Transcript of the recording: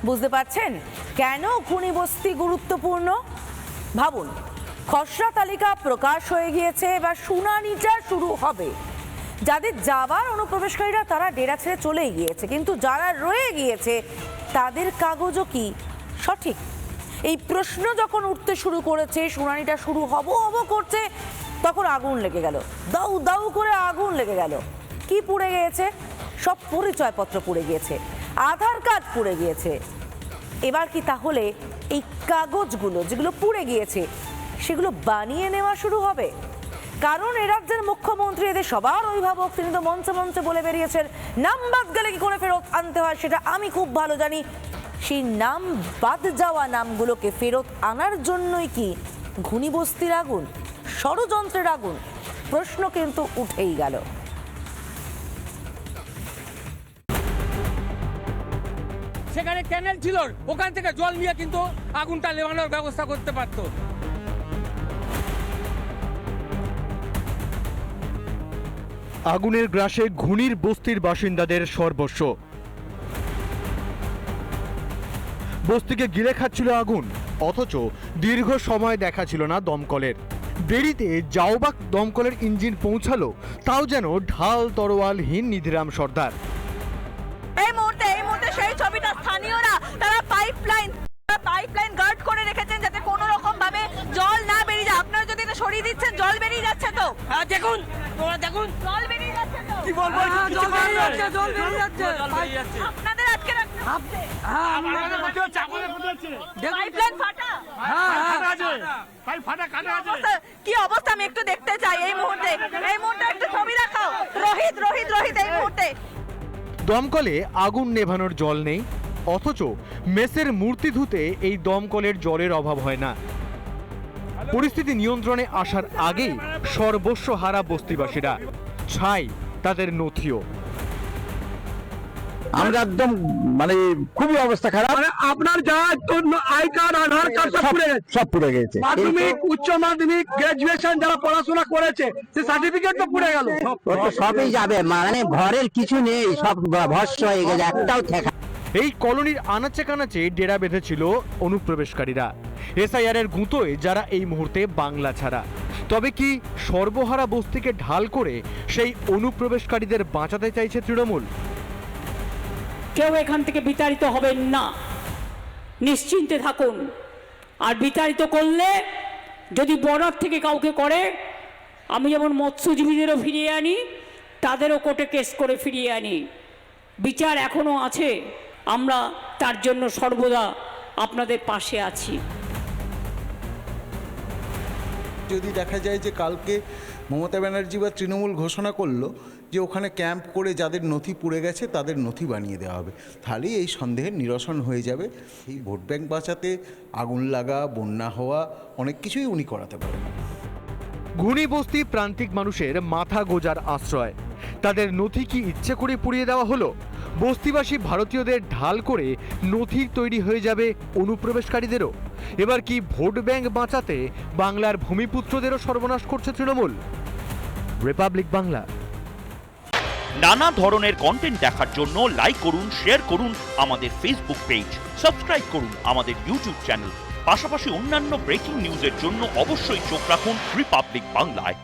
বুঝতে পারছেন কেন খুনি বস্তি গুরুত্বপূর্ণ? ভাবুন, খসড়া তালিকা প্রকাশ হয়ে গিয়েছে, এবার শুনানিটা শুরু হবে। যাদের যাবার অনুপ্রবেশকারীরা তারা ডেরা ছেড়ে চলেই গিয়েছে, কিন্তু যারা রয়ে গিয়েছে তাদের কাগজও কি সঠিক? এই প্রশ্ন যখন উঠতে শুরু করেছে, শুনানিটা শুরু হব করছে, তখন আগুন লেগে গেল। দাউ দাউ করে আগুন লেগে গেল। কি পুড়ে গিয়েছে? সব পরিচয়পত্র পুড়ে গিয়েছে, আধার কার্ড পুড়ে গিয়েছে। এবার কি তাহলে এই কাগজগুলো যেগুলো পুড়ে গিয়েছে সেগুলো বানিয়ে নেওয়া শুরু হবে? কারণ এ রাজ্যের মুখ্যমন্ত্রী এদের সবার অভিভাবক, তিনি তো মঞ্চে মঞ্চে বলে বেরিয়েছেন নাম বাদ গেলে কি করে ফেরত আনতে হয় সেটা আমি খুব ভালো জানি। সেই নাম বাদ যাওয়া নামগুলোকে ফেরত আনার জন্যই কি খুনি বস্তির আগুন, ষড়যন্ত্রের আগুন? প্রশ্ন কিন্তু উঠেই গেল। সেখানে ক্যানেল ছিল, ওখান থেকে জল নিয়ে কিন্তু আগুনটা নেভানোর ব্যবস্থা করতে পারতো। আগুনের গ্রাসে খুনির বস্তির বাসিন্দাদের সর্বস্ব। বস্তিকে গিলে খাচ্ছিল আগুন, অথচ দীর্ঘ সময় দেখা ছিল না দমকলের। দেরিতে যাওবাক দমকলের ইঞ্জিন পৌঁছালো, তাও যেন ঢাল তরোয়ালহীন নিধিরাম সর্দার। এই মুহূর্তে সেই ছবিটা স্থানীয়রা তারা পাইপলাইন গার্ড করে রেখেছেন যাতে কোনো রকম ভাবে জল না বেরিয়ে যায়। আপনারা যদি এটা সরিয়ে দিচ্ছেন, জল বেরিয়ে যাচ্ছে তো। হ্যাঁ দেখুন, তোমরা দেখুন, জল বেরিয়ে যাচ্ছে তো। কি বলবো, জল বেরিয়ে যাচ্ছে, জল বেরিয়ে যাচ্ছে। জল বেরিয়ে যাচ্ছে। আপনাদের আটকে রাখতে হবে। আমাদের মধ্যে চাপলে হচ্ছে। পাইপলাইন ফাটা। ফাটা আছে, পাইপ ফাটা কাটা আছে। কি অবস্থা আমি একটু দেখতে চাই এই মুহূর্তে একটু ছবি দেখাও। রোহিত এই মুহূর্তে দমকলে আগুন নেভানোর জল নেই, অথচ মেসের মূর্তি ধুতে এই দমকলের জলের অভাব হয় না। পরিস্থিতি নিয়ন্ত্রণে আসার আগেই সর্বস্ব হারা বস্তিবাসীরা, ছাই তাদের নথিও। আমরা একদম মানে খুবই অবস্থা খারাপ। মানে আপনার যা আই কার্ড, আধার কার্ড সব পুড়ে গেছে। মাধ্যমিক, উচ্চ মাধ্যমিক, গ্রাজুয়েশন যারা পড়াশোনা করেছে সে সার্টিফিকেট তো পুড়ে গেল। সবই যাবে, মানে ঘরের কিছু নেই, সব ভস্ম হয়ে গেছে, একটাও থেকে। এই কলোনির আনাচে কানাচে ডেরা বেঁধেছিল অনুপ্রবেশকারীরা, এসআইআর এর গুঁতোয় যারা এই মুহূর্তে বাংলা ছাড়া। তবে কি সর্বহারা বস্তিকে ঢাল করে সেই অনুপ্রবেশকারীদের বাঁচাতে চাইছে তৃণমূল? কেউ এখান থেকে বিতাড়িত হবেন না, নিশ্চিন্তে থাকুন। আর বিতাড়িত করলে যদি বর্ডার থেকে কাউকে করে, আমি যেমন মৎস্যজীবীদেরও ফিরিয়ে আনি, তাদেরও কোর্টে কেস করে ফিরিয়ে আনি। বিচার এখনো আছে, আমরা তার জন্য সর্বদা আপনাদের পাশে আছি। যদি দেখা যায় যে কালকে মমতা ব্যানার্জি বা তৃণমূল ঘোষণা করলো যে ওখানে ক্যাম্প করে যাদের নথি পুড়ে গেছে তাদের নথি বানিয়ে দেওয়া হবে, তাহলেই এই সন্দেহের নিরসন হয়ে যাবে। এই ভোট ব্যাংক বাঁচাতে আগুন লাগা, বন্যা হওয়া, অনেক কিছুই উনি করাতে পারেন। খুনি বস্তি প্রান্তিক মানুষের মাথা গোজার আশ্রয়। তাদের নথি কি ইচ্ছে করে পুড়িয়ে দেওয়া হলো? বস্তিবাসী ভারতীয়দের ঢাল করে নথি তৈরি হয়ে যাবে অনুপ্রবেশকারীদেরও? এবার কি ভোট ব্যাংক বাঁচাতে বাংলার ভূমিপুত্রদেরও সর্বনাশ করছে তৃণমূল? রিপাবলিক বাংলা। নানা ধরনের কন্টেন্ট দেখার জন্য লাইক করুন, শেয়ার করুন আমাদের ফেসবুক পেজ, সাবস্ক্রাইব করুন আমাদের ইউটিউব চ্যানেল। পাশাপাশি অন্যান্য ব্রেকিং নিউজের জন্য অবশ্যই চোখ রাখুন রিপাবলিক বাংলায়।